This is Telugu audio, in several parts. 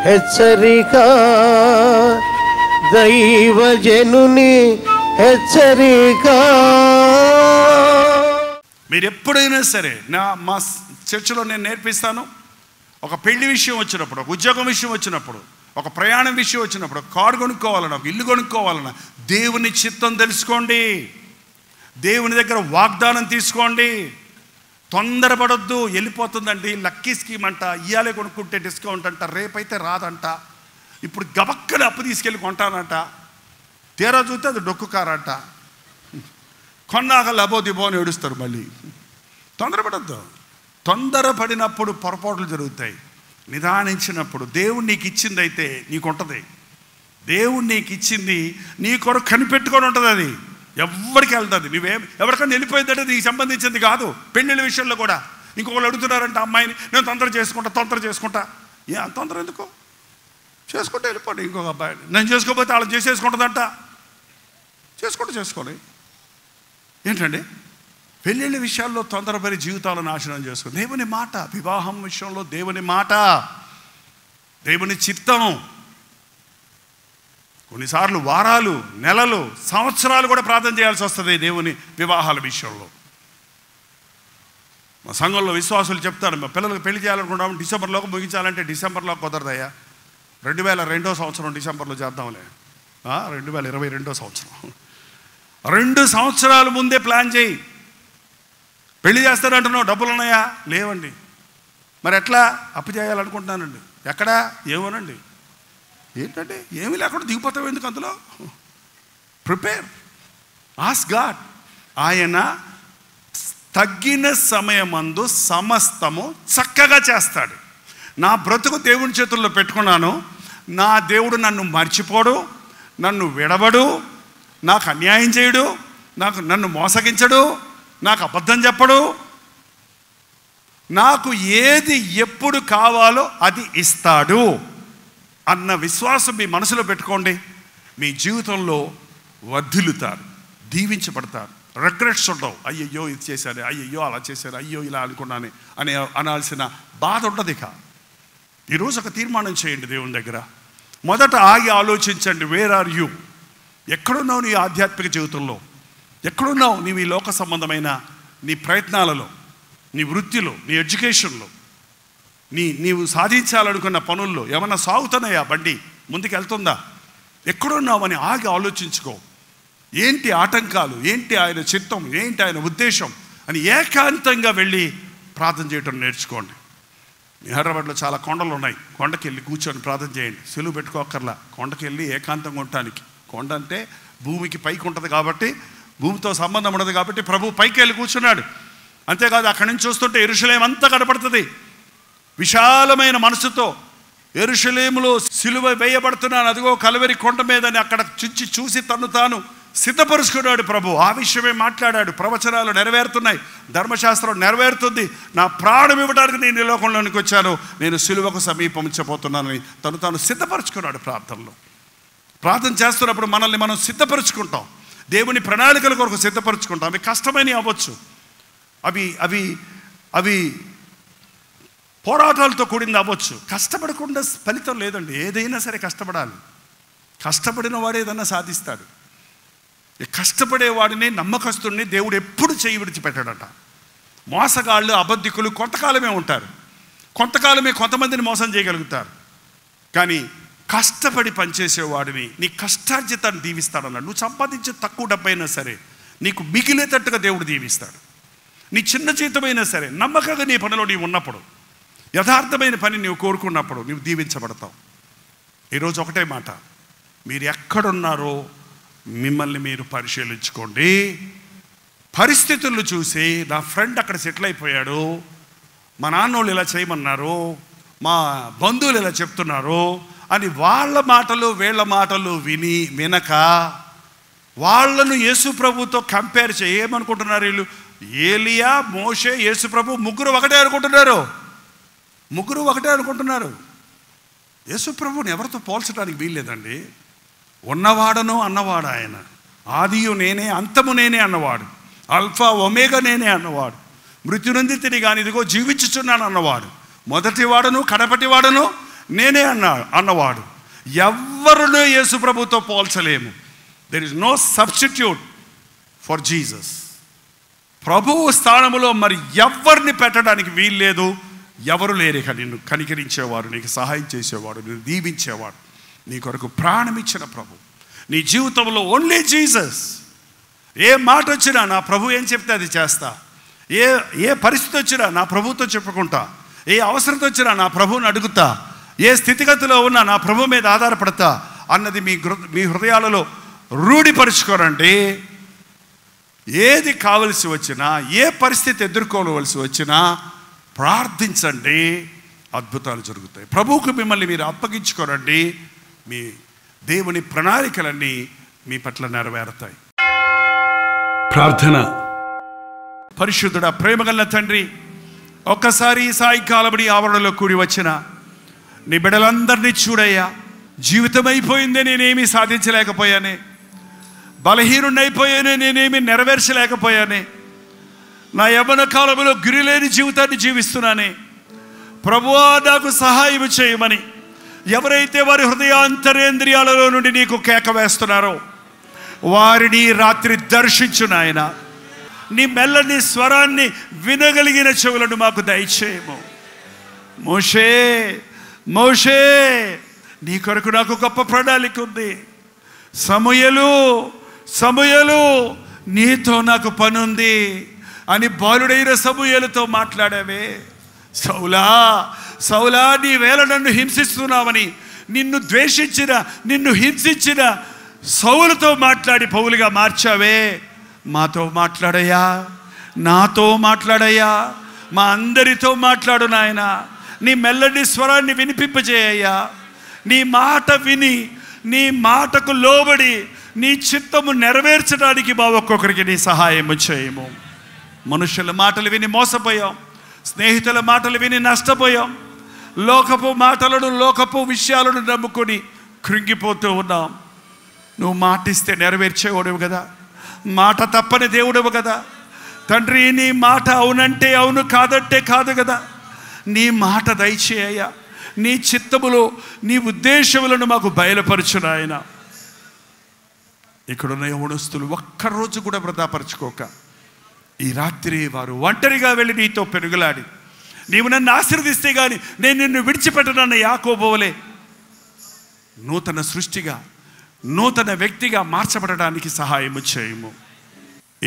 హెచ్చరిక, దైవజనుని హెచ్చరిక. మీరు ఎప్పుడైనా సరే మా చర్చిలో నేను నేర్పిస్తాను. ఒక పెళ్లి విషయం వచ్చినప్పుడు, ఒక ఉద్యోగం విషయం వచ్చినప్పుడు, ఒక ప్రయాణం విషయం వచ్చినప్పుడు, ఒక కారు కొనుక్కోవాలన్నా, ఒక ఇల్లు కొనుక్కోవాలన్నా దేవుని చిత్తం తెలుసుకోండి. దేవుని దగ్గర వాగ్దానం తీసుకోండి. తొందరపడొద్దు. వెళ్ళిపోతుందండి, లక్కీ స్కీమ్ అంట, ఇయ్యాలే కొనుక్కుంటే డిస్కౌంట్ అంట, రేపైతే రాదంట, ఇప్పుడు గబక్కని అప్పు తీసుకెళ్ళి కొంటానంట, తీరా చూస్తే అది డొక్కు కారంట, కొన్నాక లబోదిబో అని ఏడుస్తారు. మళ్ళీ తొందరపడద్దు. తొందరపడినప్పుడు పొరపాట్లు జరుగుతాయి. నిదానించినప్పుడు దేవుడు నీకు ఇచ్చింది అయితే నీకు ఉంటుంది. దేవుడు నీకు ఇచ్చింది నీ కొరకు కనిపెట్టుకొని ఉంటుంది. అది ఎవరికి వెళ్తుంది. ఎవరికైనా వెళ్ళిపోయిందంటే నీకు సంబంధించింది కాదు. పెళ్ళిళ్ళ విషయంలో కూడా ఇంకొకళ్ళు అడుగుతున్నారంటే అమ్మాయిని, నేను తొందర చేసుకుంటా. తొందర ఎందుకు? చేసుకుంటే వెళ్ళిపోండి. ఇంకొక అబ్బాయిని నేను చేసుకోకపోతే వాళ్ళని చేసేసుకుంటుందంట. చేసుకోండి. ఏంటండి పెళ్ళిళ్ళ విషయాల్లో తొందరపడి జీవితాలను నాశనం చేసుకో. దేవుని మాట, వివాహం విషయంలో దేవుని మాట, దేవుని చిత్తం. కొన్నిసార్లు వారాలు, నెలలు, సంవత్సరాలు కూడా ప్రార్థన చేయాల్సి వస్తుంది దేవుని వివాహాల విషయంలో. మా సంఘంలో విశ్వాసులు చెప్తారు, మా పిల్లలకు పెళ్లి చేయాలనుకుంటాం, డిసెంబర్లోకి ముగించాలంటే డిసెంబర్లో కుదరదయ్యా, 2002 సంవత్సరం డిసెంబర్లో చేద్దాంలే. 2022 సంవత్సరం, 2 సంవత్సరాల ముందే ప్లాన్ చేయి. పెళ్లి చేస్తారంటున్నావు, డబ్బులు ఉన్నాయా? లేవండి. మరి ఎట్లా? అప్పు చేయాలనుకుంటున్నానండి. ఎక్కడా? ఏమోనండి. ఏంటంటే ఏమీ లేకుండా దిగిపోతావు ఎందుకు అందులో? Prepare, ask God. ఆయన తగ్గిన సమయమందు సమస్తము చక్కగా చేస్తాడు. నా బ్రతుకు దేవుని చేతుల్లో పెట్టుకున్నాను. నా దేవుడు నన్ను మర్చిపోడు, నన్ను విడవడు, నాకు అన్యాయం చేయడు, నన్ను మోసగించడు, నాకు అబద్ధం చెప్పడు. నాకు ఏది ఎప్పుడు కావాలో అది ఇస్తాడు అన్న విశ్వాసం మీ మనసులో పెట్టుకోండి. మీ జీవితంలో వర్ధిల్లుతారు, దీవించబడతారు. రిగ్రెట్స్ ఉండవు. అయ్యయ్యో ఇది చేశాను, అయ్యయ్యో అలా చేశాను, అయ్యో ఇలా అనుకున్నాను అనాల్సిన బాధ ఉండదు. ఇక ఈరోజు ఒక తీర్మానం చేయండి దేవుని దగ్గర. మొదట ఆగి ఆలోచించండి. Where are you? ఎక్కడున్నావు నీ ఆధ్యాత్మిక జీవితంలో? ఎక్కడున్నావు నీవు ఈ లోక సంబంధమైన నీ ప్రయత్నాలలో, నీ వృత్తిలో, నీ ఎడ్యుకేషన్లో, నీవు సాధించాలనుకున్న పనుల్లో ఏమన్నా సాగుతున్నాయా? బండి ముందుకు వెళ్తుందా? ఎక్కడున్నావు అని ఆగి ఆలోచించుకో. ఏంటి ఆటంకాలు, ఏంటి ఆయన చిత్తం, ఏంటి ఆయన ఉద్దేశం అని ఏకాంతంగా వెళ్ళి ప్రార్థన చేయటం నేర్చుకోండి. హైదరాబాద్లో చాలా కొండలు ఉన్నాయి. కొండకి వెళ్ళి కూర్చొని ప్రార్థన చేయండి. సెలువు పెట్టుకోకర్లా. కొండకి వెళ్ళి ఏకాంతంగా ఉండటానికి. కొండ అంటే భూమికి పైకి ఉంటుంది కాబట్టి, భూమితో సంబంధం ఉండదు కాబట్టి ప్రభు పైకి వెళ్ళి కూర్చున్నాడు. అంతేకాదు అక్కడి నుంచి చూస్తుంటే యెరూషలేము అంతా కనపడుతుంది. విశాలమైన మనసుతో యెరూషలేములో సిలువ వేయబడుతున్నాను, అదిగో కలువరి కొండ మీదని అక్కడ చూసి తను తాను సిద్ధపరుచుకున్నాడు ప్రభు. ఆ విషయమే మాట్లాడాడు. ప్రవచనాలు నెరవేరుతున్నాయి, ధర్మశాస్త్రం నెరవేరుతుంది. నా ప్రాణం ఇవ్వడానికి నేను ఈ లోకంలోనికి వచ్చాను, నేను సిలువకు సమీపించబోతున్నానని తను తాను సిద్ధపరుచుకున్నాడు. ప్రార్థన చేస్తున్నప్పుడు మనల్ని మనం సిద్ధపరుచుకుంటాం. దేవుని ప్రణాళికల కొరకు సిద్ధపరుచుకుంటాం. అవి కష్టమైనవి అవ్వచ్చు, అవి పోరాటాలతో కూడింది అవ్వచ్చు. కష్టపడకుండా ఫలితం లేదండి. ఏదైనా సరే కష్టపడాలి. కష్టపడిన వాడు ఏదన్నా సాధిస్తాడు. కష్టపడేవాడిని, నమ్మకస్తుడిని దేవుడు ఎప్పుడు చేయి విడిచిపెట్టాడట. మోసగాళ్ళు, అబద్ధికులు కొంతకాలమే ఉంటారు, కొంతకాలమే కొంతమందిని మోసం చేయగలుగుతారు. కానీ కష్టపడి పనిచేసేవాడిని నీ కష్టార్జితాన్ని దీవిస్తాడన్నాడు. నువ్వు సంపాదించే తక్కువ డబ్బైనా సరే నీకు మిగిలేటట్టుగా దేవుడు దీవిస్తాడు. నీ చిన్న జీతమైనా సరే నమ్మకంగా నీ పనిలో నీవు ఉన్నప్పుడు, యథార్థమైన పని నీవు కోరుకున్నప్పుడు నీవు దీవించబడతావు. ఈరోజు ఒకటే మాట, మీరు ఎక్కడున్నారో మిమ్మల్ని మీరు పరిశీలించుకోండి. పరిస్థితులను చూసి నా ఫ్రెండ్ అక్కడ సెటిల్ అయిపోయాడు, మా నాన్నోళ్ళు ఇలా చేయమన్నారు, మా బంధువులు ఇలా చెప్తున్నారు అని వాళ్ళ మాటలు వీళ్ళ మాటలు వినక వాళ్ళను యేసు ప్రభుతో కంపేర్ చేయమనుకుంటున్నారు. వీళ్ళు ఏలియా, మోషే, యేసు ప్రభు ముగ్గురు ఒకటే అనుకుంటున్నారు. యేసు ప్రభుని ఎవరితో పోల్చడానికి వీల్లేదండి. ఉన్నవాడను అన్నవాడు ఆయన. ఆదియు నేనే, అంతము నేనే అన్నవాడు. అల్ఫా ఒమేగా నేనే అన్నవాడు. మృత్యునందితిని కానీ ఇదిగో జీవించుచున్నాను అన్నవాడు. మొదటివాడును కడపటివాడును నేనే అన్నవాడు ఎవ్వరునూ యేసు ప్రభుతో పోల్చలేము. There is no substitute for Jesus. ప్రభువు స్థానములో మరి ఎవరిని పెట్టడానికి వీల్లేదు. ఎవరు లేరు ఇక నిన్ను కనికరించేవారు, నీకు సహాయం చేసేవాడు, నిన్ను దీవించేవాడు, నీ కొరకు ప్రాణం ఇచ్చిన ప్రభు. నీ జీవితంలో ఓన్లీ జీసస్. ఏ మాట వచ్చినా నా ప్రభు ఏం చెప్తే అది చేస్తా. ఏ పరిస్థితి వచ్చినా నా ప్రభుతో చెప్పుకుంటా. ఏ అవసరత వచ్చినా నా ప్రభువుని అడుగుతా. ఏ స్థితిగతిలో ఉన్నా నా ప్రభు మీద ఆధారపడతా అన్నది మీ హృదయాలలో రూఢిపరుచుకోరండి. ఏది కావలసి వచ్చినా, ఏ పరిస్థితి ఎదుర్కోవలసి వచ్చినా ప్రార్థించండి, అద్భుతాలు జరుగుతాయి. ప్రభువుకు మిమ్మల్ని మీరు అప్పగించుకోరండి, మీ దేవుని ప్రణాళికలన్నీ మీ పట్ల నెరవేరుతాయి. ప్రార్థన. పరిశుద్ధుడా, ప్రేమగల తండ్రి, ఒక్కసారి ఈ సాయంకాలం నీ ఆవరణలో కూడి వచ్చిన నీ బిడ్డలందరినీ చూడయ్యా. జీవితం అయిపోయిందే, నేనేమీ సాధించలేకపోయానే, బలహీనుడైపోయానే, నేనేమీ నెరవేర్చలేకపోయానే, నా యవ్వన కాలంలో గురిలేని జీవితాన్ని జీవిస్తున్నానే. ప్రభువా, నాకు సహాయం చేయమని ఎవరైతే వారి హృదయాంతరేంద్రియాలలో నుండి నీకు కేక వేస్తున్నారో వారిని రాత్రి దర్శించు నాయన. నీ మెల్లని స్వరాన్ని వినగలిగిన చెవులను మాకు దయచేయము. మోషే మోషే, నీ కొరకు నాకు గొప్ప ప్రణాళిక ఉంది. సమూయేలు నీతో నాకు పనుంది అని బాలుడైన సమూయేలుతో మాట్లాడావే. సౌలా నీ వేళ నన్ను హింసిస్తున్నావని నిన్ను ద్వేషించిన, నిన్ను హింసించిన సౌలుతో మాట్లాడి పౌలుగా మార్చావే. మాతో మాట్లాడయ్యా, నాతో మాట్లాడయ్యా, మా అందరితో మాట్లాడు నాయన. నీ మెల్లటి స్వరాన్ని వినిపింపజేయ్యా. నీ మాట విని, నీ మాటకు లోబడి నీ చిత్తము నెరవేర్చడానికి మా ఒక్కొక్కరికి నీ సహాయము చేయము. మనుషుల మాటలు విని మోసపోయాం, స్నేహితుల మాటలు విని నష్టపోయాం, లోకపు మాటలను, లోకపు విషయాలను నమ్ముకొని కృంగిపోతూ ఉన్నాం. నువ్వు మాటిస్తే నెరవేర్చేవాడువు కదా, మాట తప్పని దేవుడవు కదా తండ్రి. నీ మాట అవునంటే అవును, కాదంటే కాదు కదా. నీ మాట దయచేయ. నీ చిత్తములో నీ ఉద్దేశములను మాకు బయలుపరచు నాయన. ఇక్కడున్న యవనస్తులు ఒక్కరోజు కూడా వృధాపరచుకోక ఈ రాత్రి వారు ఒంటరిగా వెళ్ళి నీతో పెనుగులాడి, నీవు నన్ను ఆశీర్వదిస్తే కానీ నేను నిన్ను విడిచిపెట్టనన్న యాకోబువలే నూతన సృష్టిగా, నూతన వ్యక్తిగా మార్చబడడానికి సహాయము చేయము.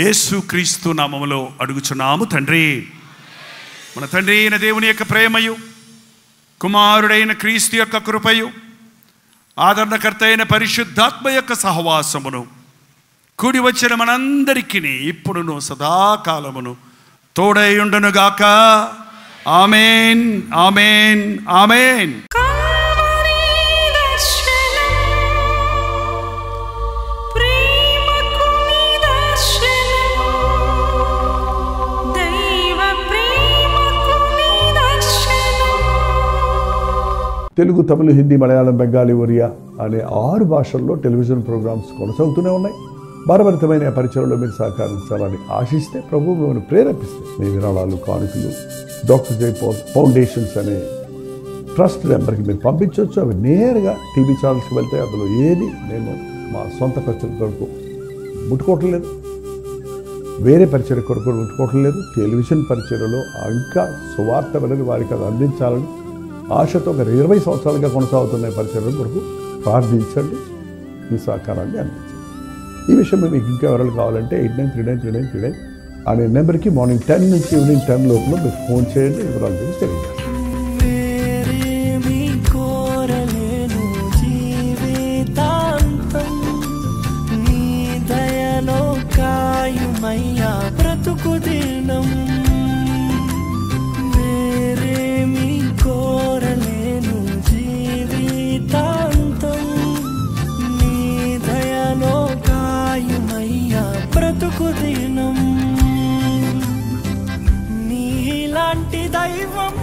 యేసుక్రీస్తు నామములో అడుగుచున్నాము తండ్రి. మన తండ్రి అయిన దేవుని యొక్క ప్రేమయు, కుమారుడైన క్రీస్తు యొక్క కృపయు, ఆదరణకర్త అయిన పరిశుద్ధాత్మ యొక్క సహవాసమును కూడి వచ్చిన మనందరికీ ఇప్పుడును సదాకాలమును తోడై ఉండునుగాక. ఆమేన్, ఆమేన్, ఆమేన్. తెలుగు, తమిళ, హిందీ, మలయాళం, బెంగాలీ, ఒరియా అనే 6 భాషల్లో టెలివిజన్ ప్రోగ్రామ్స్ కొనసాగుతూనే ఉన్నాయి. భారభరితమైన పరిచయంలో మీరు సహకరించాలని ఆశిస్తే, ప్రభు మిమ్మల్ని ప్రేరేపిస్తే మీ విరాళాలు, కానుకలు డాక్టర్ జై పాల్ ఫౌండేషన్స్ అనే ట్రస్ట్ నెంబర్కి మీరు పంపించవచ్చు. అవి నేరుగా టీవీ ఛానల్స్కి వెళ్తాయి. అందులో ఏది నేను మా సొంత పరిచయం కొరకు ముట్టుకోవటం లేదు, వేరే పరిచయం కొరకు ముట్టుకోవటం లేదు. టెలివిజన్ పరిచయలో ఇంకా సువార్త వెళ్ళని వారికి అది అందించాలని ఆశతో ఒక 20 సంవత్సరాలుగా కొనసాగుతున్న పరిచయం కొరకు ప్రార్థించండి, మీ సహకారాన్ని అందించండి. ఈ విషయం మీకు ఇంకా ఎవరైనా కావాలంటే 89393939 అనే నెంబర్కి మార్నింగ్ 10 నుంచి ఈవినింగ్ 10 లోపల మీరు ఫోన్ చేయండి. వివరాలు తెలియజేయండి. నీలాంటి దైవం